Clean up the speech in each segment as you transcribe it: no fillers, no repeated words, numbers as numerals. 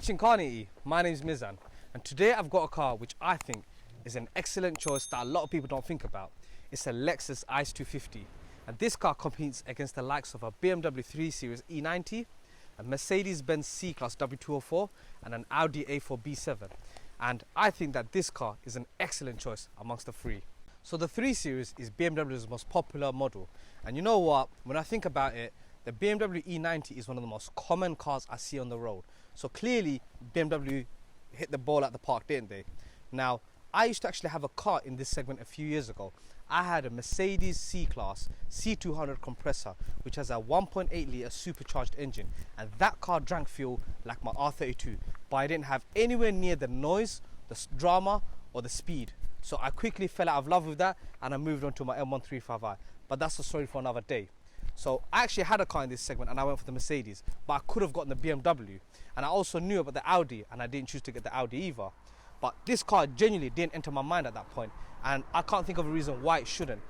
watching Car Nitty. My name is Mizan, and today I've got a car which I think is an excellent choice that a lot of people don't think about. It's a Lexus IS250, and this car competes against the likes of a BMW 3 Series E90, a Mercedes-Benz C-Class W204, and an Audi A4 B7. And I think that this car is an excellent choice amongst the three. So the 3 Series is BMW's most popular model, and you know what, when I think about it, the BMW E90 is one of the most common cars I see on the road. So clearly BMW hit the ball at the park, didn't they? Now, I used to actually have a car in this segment a few years ago. I had a Mercedes C-Class C200 compressor, which has a 1.8 litre supercharged engine, and that car drank fuel like my R32, but I didn't have anywhere near the noise, the drama, or the speed. So I quickly fell out of love with that, and I moved on to my M135i. But that's a story for another day. So I actually had a car in this segment, and I went for the Mercedes, but I could have gotten the BMW. And I also knew about the Audi, and I didn't choose to get the Audi either. But this car genuinely didn't enter my mind at that point, and I can't think of a reason why it shouldn't.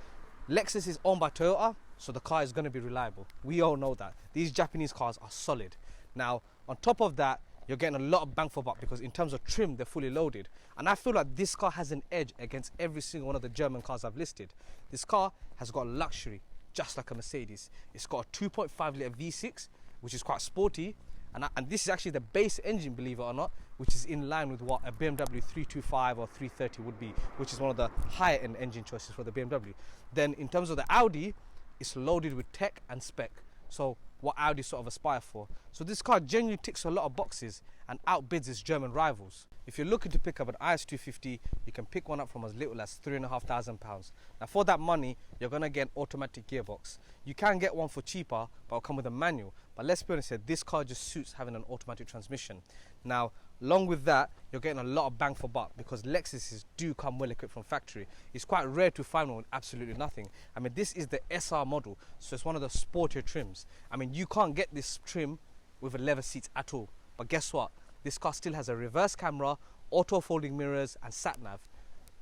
Lexus is owned by Toyota, so the car is going to be reliable. We all know that. These Japanese cars are solid. Now, on top of that, you're getting a lot of bang for buck because in terms of trim, they're fully loaded. And I feel like this car has an edge against every single one of the German cars I've listed. This car has got luxury, just like a Mercedes. It's got a 2.5 litre V6, which is quite sporty. And this is actually the base engine, believe it or not, which is in line with what a BMW 325 or 330 would be, which is one of the higher end engine choices for the BMW. Then in terms of the Audi, it's loaded with tech and spec. So what Audi sort of aspire for. So this car genuinely ticks a lot of boxes and outbids its German rivals. If you're looking to pick up an IS250, you can pick one up from as little as £3,500. Now for that money, you're going to get an automatic gearbox. You can get one for cheaper, but it'll come with a manual. But let's be honest here, this car just suits having an automatic transmission. Now, along with that, you're getting a lot of bang for buck because Lexuses do come well equipped from factory. It's quite rare to find one with absolutely nothing. I mean, this is the SR model, so it's one of the sportier trims. I mean, you can't get this trim with a leather seats at all. But guess what? This car still has a reverse camera, auto folding mirrors, and sat-nav.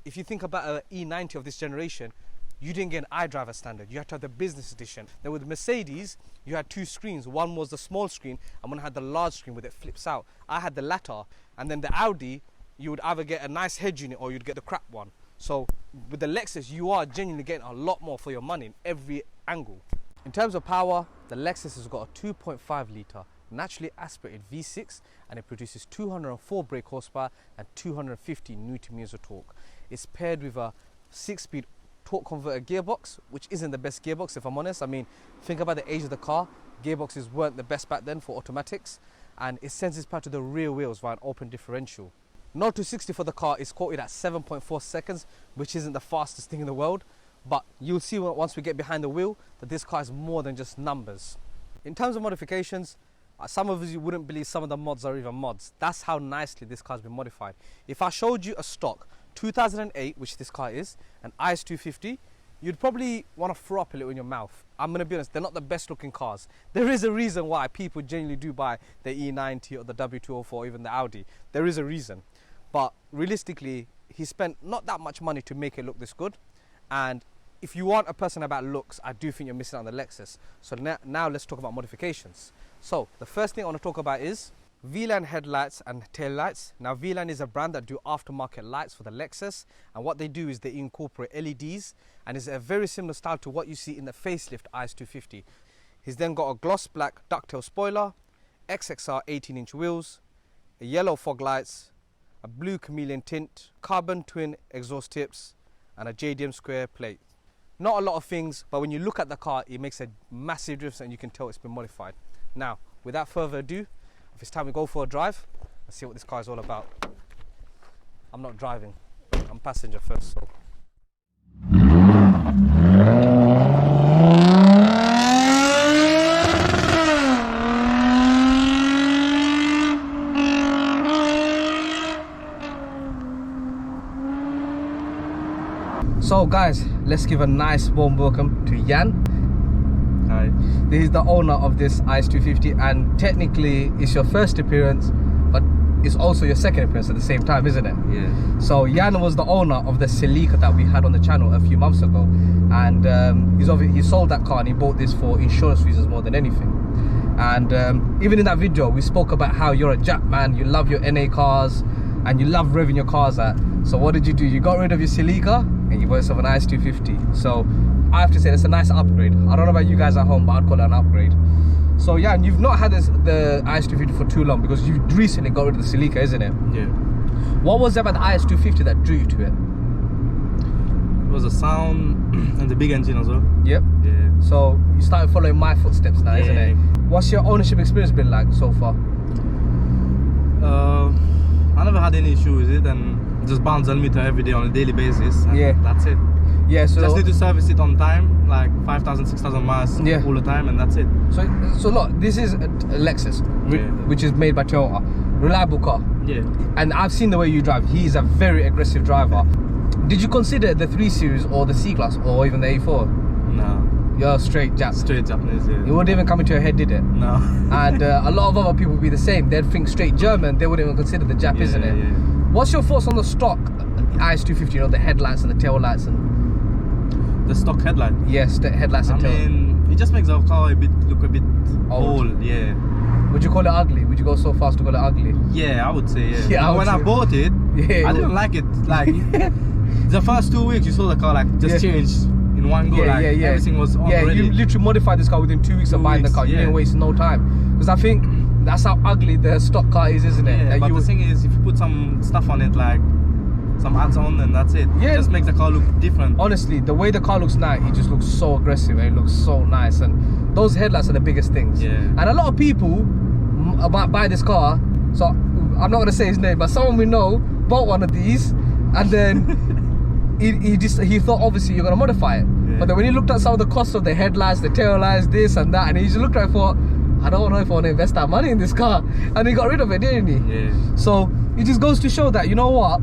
If you think about an E90 of this generation, you didn't get an iDriver standard. You had to have the business edition. Then with Mercedes, you had two screens. One was the small screen, and one had the large screen where it flips out. I had the latter. And then the Audi, you would either get a nice head unit or you'd get the crap one. So with the Lexus, you are genuinely getting a lot more for your money in every angle. In terms of power, the Lexus has got a 2.5 litre naturally aspirated V6, and it produces 204 brake horsepower and 250 Nm of torque. It's paired with a 6-speed torque converter gearbox, which isn't the best gearbox if I'm honest. I mean, think about the age of the car. Gearboxes weren't the best back then for automatics, and it sends its power to the rear wheels via an open differential. 0 to 60 for the car is quoted at 7.4 seconds, which isn't the fastest thing in the world, but you'll see once we get behind the wheel that this car is more than just numbers. In terms of modifications, some of you wouldn't believe some of the mods are even mods. That's how nicely this car has been modified. If I showed you a stock 2008, which this car is, an IS250, you'd probably want to throw up a little in your mouth. I'm going to be honest, they're not the best looking cars. There is a reason why people genuinely do buy the E90 or the W204 or even the Audi. There is a reason. But realistically, he spent not that much money to make it look this good. And if you want a person about looks, I do think you're missing out on the Lexus. So now let's talk about modifications. So the first thing I want to talk about is V-line headlights and tail lights. Now V-line is a brand that do aftermarket lights for the Lexus, and what they do is they incorporate LEDs, and it's a very similar style to what you see in the facelift IS250. He's then got a gloss black ducktail spoiler, XXR 18-inch wheels, a yellow fog lights, a blue chameleon tint, carbon twin exhaust tips, and a JDM square plate. Not a lot of things, but when you look at the car, it makes a massive difference and you can tell it's been modified. Now, without further ado, if it's time we go for a drive, let's see what this car is all about. I'm not driving, I'm passenger first, so. So guys, let's give a nice warm welcome to Jan. Hi. This is the owner of this IS250, and technically it's your first appearance, but it's also your second appearance at the same time, isn't it? Yeah. So Jan was the owner of the Celica that we had on the channel a few months ago, and he sold that car and he bought this for insurance reasons more than anything. And even in that video, we spoke about how you're a Jap man, you love your NA cars, and you love revving your cars at. So what did you do? You got rid of your Celica, and you bought yourself an IS250. So I have to say, it's a nice upgrade. I don't know about you guys at home, but I'd call it an upgrade. So yeah, and you've not had the IS250 for too long, because you recently got rid of the Celica, isn't it? Yeah. What was it about the IS250 that drew you to it? It was the sound and the big engine as well. Yep. Yeah. So you started following my footsteps now, isn't it? Yeah. What's your ownership experience been like so far? I never had any issue with it, and it just bounce on me to every day on a daily basis. And Yeah. That's it. Yeah, so Just need to service it on time, like 5,000, 6,000 miles all the time, and that's it. So look, this is a Lexus, which is made by Toyota. Reliable car. Yeah. And I've seen the way you drive. He is a very aggressive driver. Did you consider the 3 Series or the C-Class or even the A4? No. You're straight Jap. Straight Japanese, yeah. It wouldn't even come into your head, did it? No. And a lot of other people would be the same. They'd think straight German. They wouldn't even consider the Jap, isn't it? Yeah. What's your thoughts on the stock IS250? You know, the headlights and the tail lights and The stock headlight. yes, the headlights and tail. I mean, it just makes our car look a bit old. Yeah. Would you call it ugly? Would you go so far as to call it ugly? Yeah, I would say, yeah. Yeah, When I bought it, I didn't like it. Like, the first 2 weeks you saw the car like just change in one go. Everything was on already. You literally modified this car within 2 weeks of buying the car. You didn't waste no time. Because I think that's how ugly the stock car is, isn't it? Yeah, but the thing is, if you put some stuff on it, like some ads on, and that's it. Yeah. It just makes the car look different. Honestly, the way the car looks now, it just looks so aggressive and it looks so nice. And those headlights are the biggest things. Yeah. And a lot of people might buy this car. So I'm not going to say his name, but someone we know bought one of these, and then he thought obviously you're going to modify it. Yeah. But then when he looked at some of the costs of the headlights, the tail lights, this and that, and he just looked at it and thought, I don't know if I want to invest that money in this car. And he got rid of it, didn't he? Yeah. So it just goes to show that, you know what?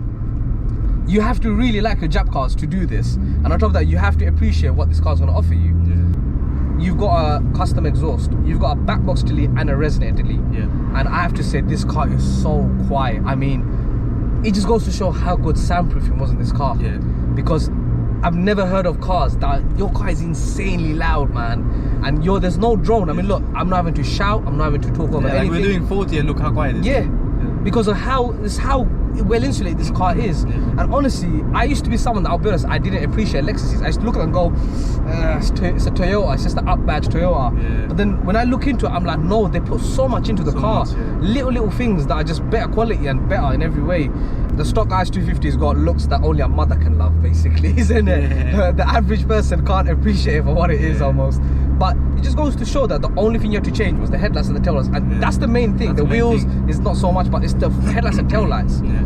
You have to really like your Jap cars to do this. And on top of that, you have to appreciate what this car's going to offer you. Yeah. You've got a custom exhaust, you've got a back box delete and a resonator delete. Yeah. And I have to say, this car is so quiet. I mean, it just goes to show how good soundproofing was in this car. Yeah. Because I've never heard of cars that your car is insanely loud, man. And there's no drone. I mean, look, I'm not having to shout, I'm not having to talk over anything. Like we're doing 40 and look how quiet it is. Yeah. Because of how well insulated this car is. And honestly, I used to be someone that, I'll be honest, I didn't appreciate Lexuses. I used to look at them and go, it's a Toyota, it's just an up badge Toyota. Yeah. But then when I look into it, I'm like, no, they put so much into the car. Little things that are just better quality and better in every way. The stock IS250's got looks that only a mother can love, basically, isn't it? Yeah. The average person can't appreciate it for what it is almost. But it just goes to show that the only thing you have to change was the headlights and the tail lights, and that's the main thing. The wheels is not so much, but it's the headlights and tail lights. Yeah.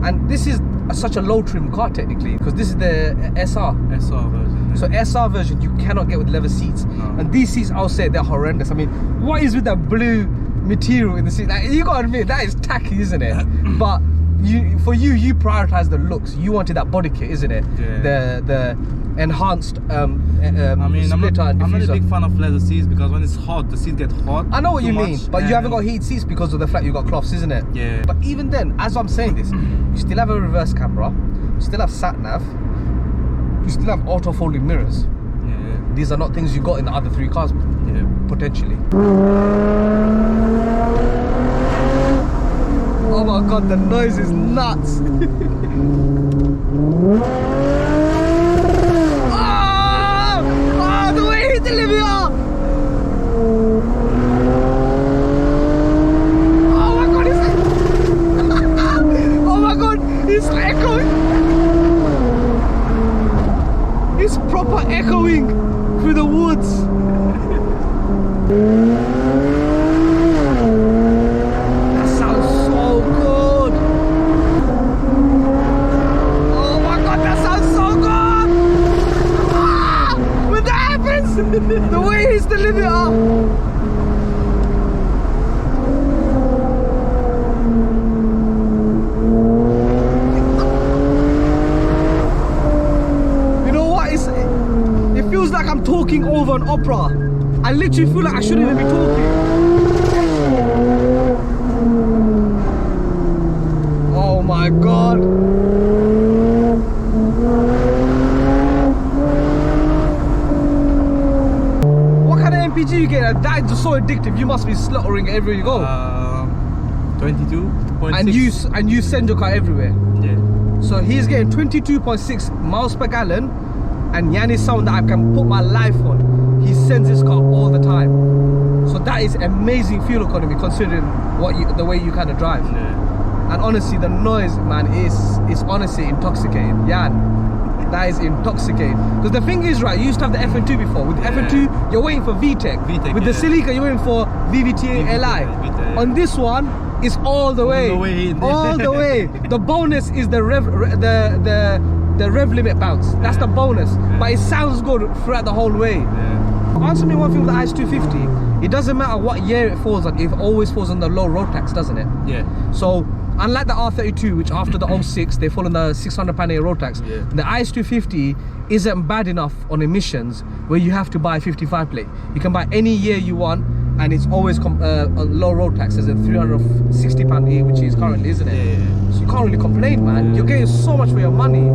And this is such a low trim car technically, because this is the SR. SR version. Yeah. So SR version you cannot get with leather seats. No. And these seats, I'll say, they're horrendous. I mean, what is with that blue material in the seat? Like, you gotta admit, that is tacky, isn't it? But for you prioritize the looks. You wanted that body kit, isn't it? Yeah. The enhanced I mean, splitter and diffuser. I'm not a big fan of leather seats, because when it's hot, the seats get hot. I know what you mean, but you haven't got heated seats because of the fact you got cloths, isn't it? Yeah. But even then, as I'm saying this, you still have a reverse camera, you still have sat nav, you still have auto folding mirrors. Yeah. These are not things you got in the other 3 cars, potentially. Oh my god, the noise is nuts. Oh, the way he hit the limiter. Oh my god, oh my god, it's echoing. It's proper echoing through the woods. That sounds so good. Oh my god, that sounds so good. Ah, when that happens, the way he's the limiter. Like I'm talking over an opera. I literally feel like I shouldn't even be talking. Oh my god. What kind of MPG you get that is just so addictive. You must be slaughtering it everywhere you go. 22.6. And you send your car everywhere. Yeah. So he's getting 22.6 miles per gallon, and Jan is someone that I can put my life on. He sends his car all the time. So that is amazing fuel economy considering the way you kind of drive. Yeah. And honestly, the noise, man, is honestly intoxicating. Jan, that is intoxicating. Because the thing is, right, you used to have the FN2 before. With the FN2, you're waiting for VTEC. With the Celica, you're waiting for VVT LI. On this one, it's all the way. All the way. The bonus is the rev limit bounce. That's the bonus. But it sounds good throughout the whole way. Answer me one thing with the IS250. It doesn't matter what year it falls on, it always falls on the low road tax, doesn't it? Yeah. So, unlike the R32, which after the 06, they fall on the £600 a year road tax, the IS250 isn't bad enough on emissions where you have to buy a 55 plate. You can buy any year you want, and it's always low road tax, as in £360 a year, which is currently, isn't it? Yeah. So you can't really complain, man. You're getting so much for your money.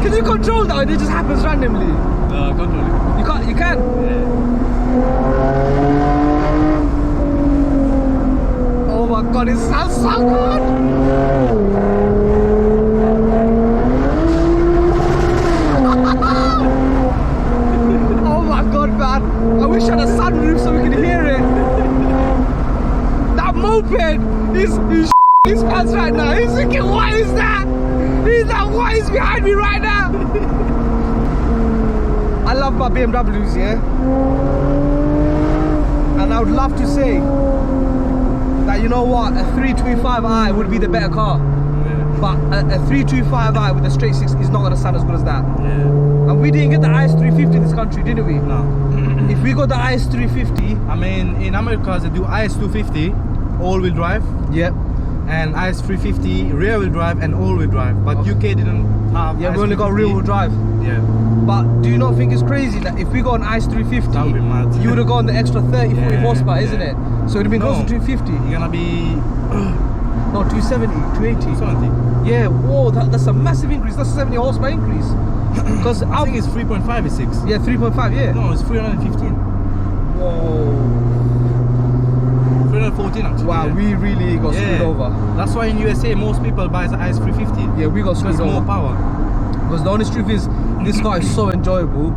Can you control that, or it just happens randomly? No, control it. You can't. You can. Yeah. Oh my god, it sounds so good. Oh my god, man! I wish I had a sunroof so we could hear it. That moped is his pants right now. He's thinking, what is that? He's like, what is behind me right now? I love my BMWs, yeah? And I would love to say that, you know what, a 325i would be the better car. Yeah. But a 325i with a straight six is not going to sound as good as that. Yeah. And we didn't get the IS350 in this country, didn't we? No. If we got the IS350... I mean, in America, they do IS250, all-wheel drive. Yep. And IS350 rear-wheel drive and all-wheel drive, but UK didn't have. Yeah, we only got rear-wheel drive. Yeah. But do you not think it's crazy that if we got an IS350, that would be mad. You would have gone the extra 30-40 horsepower, isn't it? So it would have been close to 250. You're gonna be no, 270, 280. 270. Yeah. Whoa, that's a massive increase. That's a 70 horsepower increase. Because I think it's 3.5 is 6. Yeah, 3.5. Yeah. No, it's 315. Whoa. 314 actually. Wow, yeah. we really got screwed over. That's why in USA most people buy the IS350. Yeah, we got screwed over. More power. Because the honest truth is, this car is so enjoyable.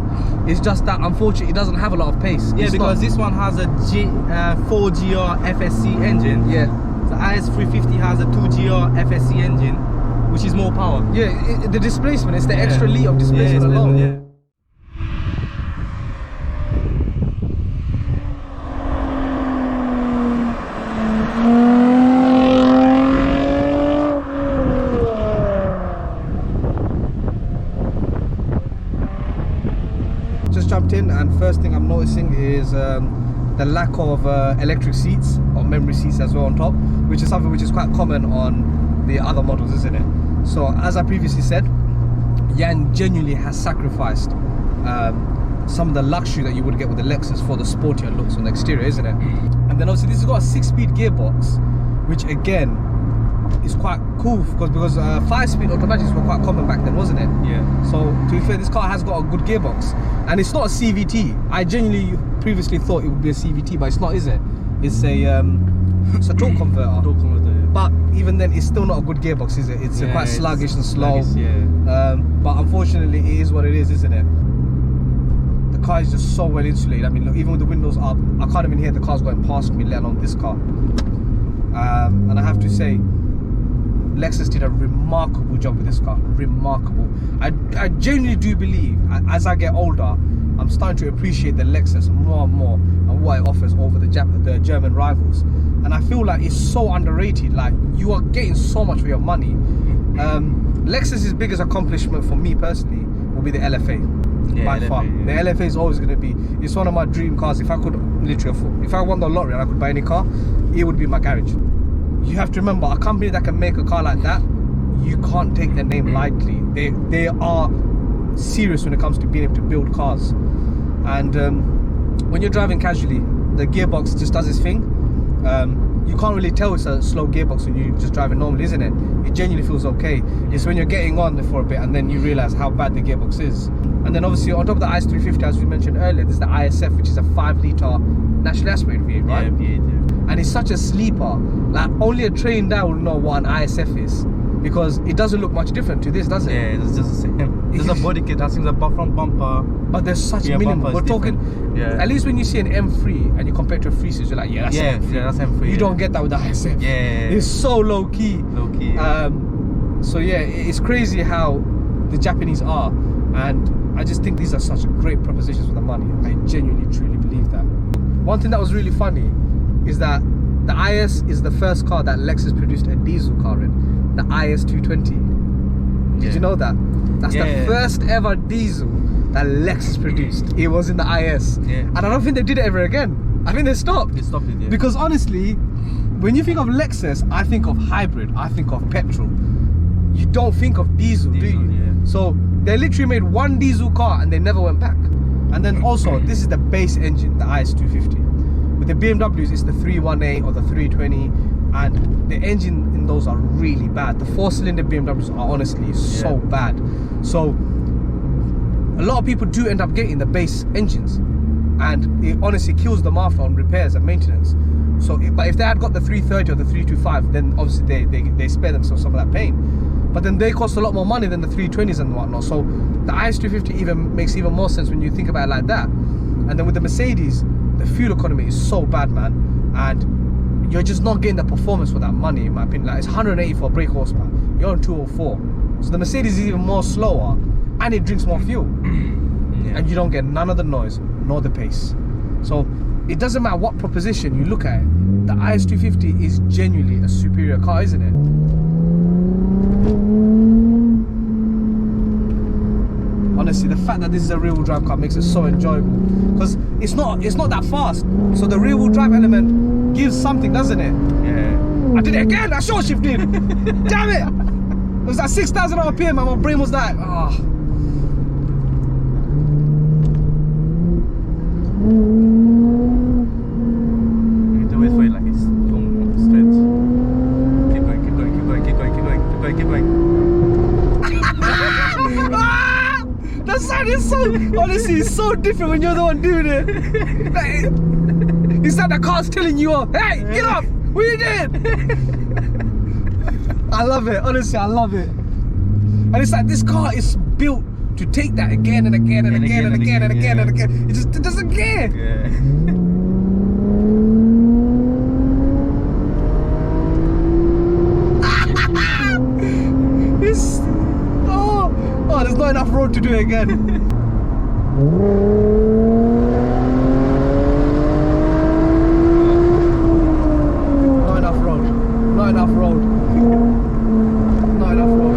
It's just that unfortunately it doesn't have a lot of pace. Yeah, because this one has a 4GR FSC engine. Yeah. The IS350 has a 2GR FSC engine, which is more power. Yeah, the displacement, it's the extra litre of displacement alone. Yeah. Jumped in, and first thing I'm noticing is the lack of electric seats or memory seats as well on top, which is something which is quite common on the other models, isn't it? So as I previously said, Jan genuinely has sacrificed some of the luxury that you would get with the Lexus for the sportier looks on the exterior, isn't it? And then obviously this has got a 6-speed gearbox, which again is quite cool because 5-speed automatics were quite common back then, wasn't it? Yeah. So to be fair, this car has got a good gearbox, and it's not a CVT. I genuinely previously thought it would be a CVT, but it's not, is it? It's a torque converter. Torque converter. Yeah. But even then, it's still not a good gearbox, is it? It's quite sluggish and slow. But unfortunately, it is what it is, isn't it? The car is just so well insulated. I mean, look, even with the windows up, I can't even hear the cars going past me, let alone this car. And I have to say, Lexus did a remarkable job with this car. Remarkable. I genuinely do believe, as I get older, I'm starting to appreciate the Lexus more and more and what it offers over the German rivals. And I feel like it's so underrated. Like, you are getting so much for your money. Lexus's biggest accomplishment for me personally will be the LFA. By far. The LFA is always going to be, it's one of my dream cars. If I could literally afford, if I won the lottery and I could buy any car, it would be my garage. You have to remember, a company that can make a car like that, you can't take their name lightly. They are serious when it comes to being able to build cars. And when you're driving casually, the gearbox just does its thing. you can't really tell it's a slow gearbox when you're just driving normally, isn't it? It genuinely feels okay. It's when you're getting on for a bit and then you realise how bad the gearbox is. And then obviously on top of the IS250, as we mentioned earlier, there's the ISF, which is a 5-litre naturally aspirated V8, right? Yeah, V8, and it's such a sleeper. Like, only a trained guy will know what an ISF is, because it doesn't look much different to this, does it? Yeah, it's just the same. There's a body kit, that seems a front bumper. But there's such minimum. We're talking, at least when you see an M3 and you compare it to a 3 Series, you're like, yeah, that's M3. Yeah, that's M3. You don't get that with the ISF. Yeah. It's so low key. Low key. So yeah, it's crazy how the Japanese are, and I just think these are such great propositions for the money. I genuinely, truly believe that. One thing that was really funny is that the IS is the first car that Lexus produced a diesel car in, the IS220. Did you know that? That's the first ever diesel that Lexus produced. It was in the IS. And I don't think they did it ever again. I think they stopped. They stopped it, yeah. Because honestly, when you think of Lexus, I think of hybrid, I think of petrol. You don't think of diesel, do you? Yeah. So they literally made one diesel car and they never went back. And then also, this is the base engine, the IS250. With the BMWs, it's the 318 or the 320, and the engine in those are really bad. The 4-cylinder BMWs are honestly so bad. So a lot of people do end up getting the base engines, and it honestly kills them after on repairs and maintenance. So, but if they had got the 330 or the 325, then obviously they spare themselves some of that pain. But then they cost a lot more money than the 320s and whatnot. So the IS250 even makes even more sense when you think about it like that. And then with the Mercedes, the fuel economy is so bad, man, and you're just not getting the performance for that money, in my opinion. Like, it's 184 brake horsepower, you're on 204. So the Mercedes is even more slower, and it drinks more fuel. And you don't get none of the noise nor the pace. So it doesn't matter what proposition you look at it, the IS250 is genuinely a superior car, isn't it? Honestly, the fact that this is a rear-wheel drive car makes it so enjoyable, because it's not that fast. So the rear-wheel drive element gives something, doesn't it? Yeah. I did it again. I short shifted. Damn it! It was like 6,000 RPM, and my brain was like, oh. You do it for it like it's going straight. Keep going, keep going, keep going, keep going, keep going, keep going, keep going. The sound is so, honestly, it's so different when you're the one doing it. Like, it's like the car's telling you off. Hey, get off! What you did? I love it, honestly, I love it. And it's like this car is built to take that again and again and again and again and again and again. It doesn't care. Yeah. It's, oh, there's not enough road to do it again. Not enough road. Not enough road. Not enough road.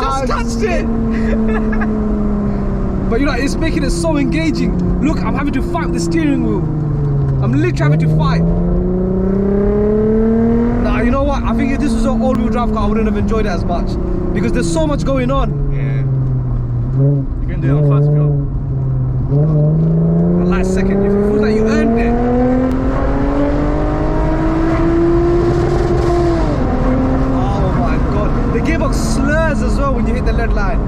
Just touched it. But you know, it's making it so engaging. Look, I'm having to fight with the steering wheel. I'm literally having to fight. Nah, you know what? I think if this was an all-wheel drive car, I wouldn't have enjoyed it as much, because there's so much going on. Yeah. You can do it on first wheel. The last second, you feel like you earned it. Oh my god. The gearbox slurs as well when you hit the lead line.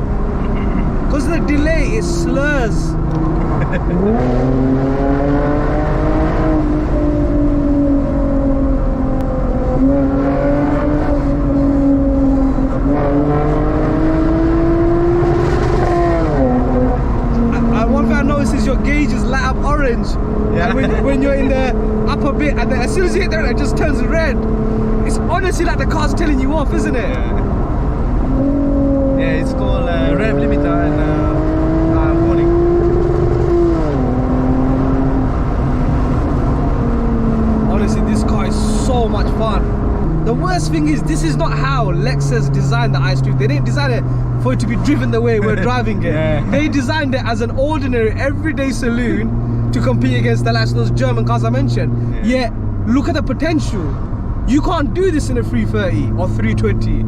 Because of the delay, it slurs. Your gauges light up orange, and when you're in the upper bit, and then as soon as you hit there, it just turns red. It's honestly like the car's telling you off, isn't it? Yeah, it's called rev limiter and warning. Honestly, this car is so much fun. The worst thing is, this is not how Lexus designed the IS2. They didn't design it for it to be driven the way we're driving it. They designed it as an ordinary, everyday saloon to compete against the likes of those German cars I mentioned. Yet, look at the potential. You can't do this in a 330 or 320.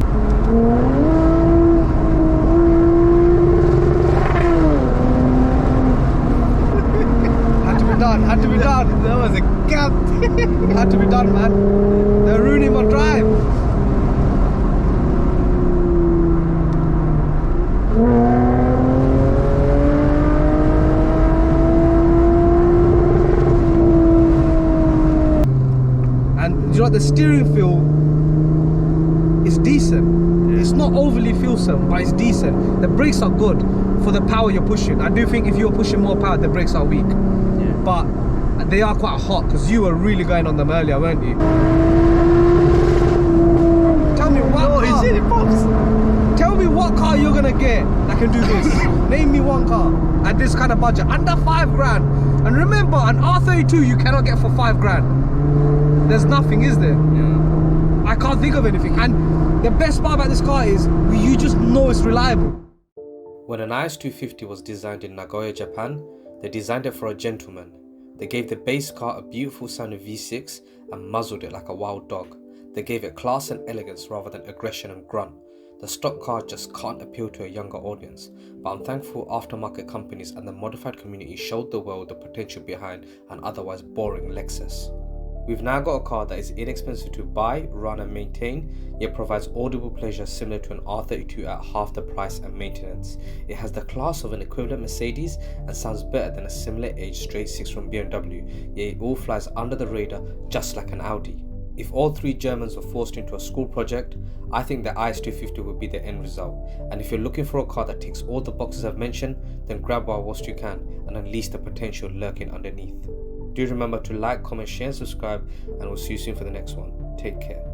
done, had to be done. That was a gap. Had to be done, man. They're ruining my drive. And you know what, the steering feel is decent. It's not overly feelsome, but it's decent. The brakes are good for the power you're pushing. I do think if you're pushing more power, the brakes are weak. Yeah. But they are quite hot because you were really going on them earlier, weren't you? Tell me what car. Tell me what car you're gonna get that can do this. Name me one car at this kind of budget, under 5 grand. And remember, an R32 you cannot get for 5 grand. There's nothing, is there? Yeah. I can't think of anything. And the best part about this car is you just know it's reliable. When an IS250 was designed in Nagoya, Japan, they designed it for a gentleman. They gave the base car a beautiful sounding V6 and muzzled it like a wild dog. They gave it class and elegance rather than aggression and grunt. The stock car just can't appeal to a younger audience, but I'm thankful aftermarket companies and the modified community showed the world the potential behind an otherwise boring Lexus. We've now got a car that is inexpensive to buy, run and maintain, yet provides audible pleasure similar to an R32 at half the price and maintenance. It has the class of an equivalent Mercedes and sounds better than a similar age straight 6 from BMW, yet it all flies under the radar just like an Audi. If all 3 Germans were forced into a school project, I think the IS250 would be the end result. And if you're looking for a car that ticks all the boxes I've mentioned, then grab whilst you can and unleash the potential lurking underneath. Do remember to like, comment, share and subscribe, and we'll see you soon for the next one. Take care.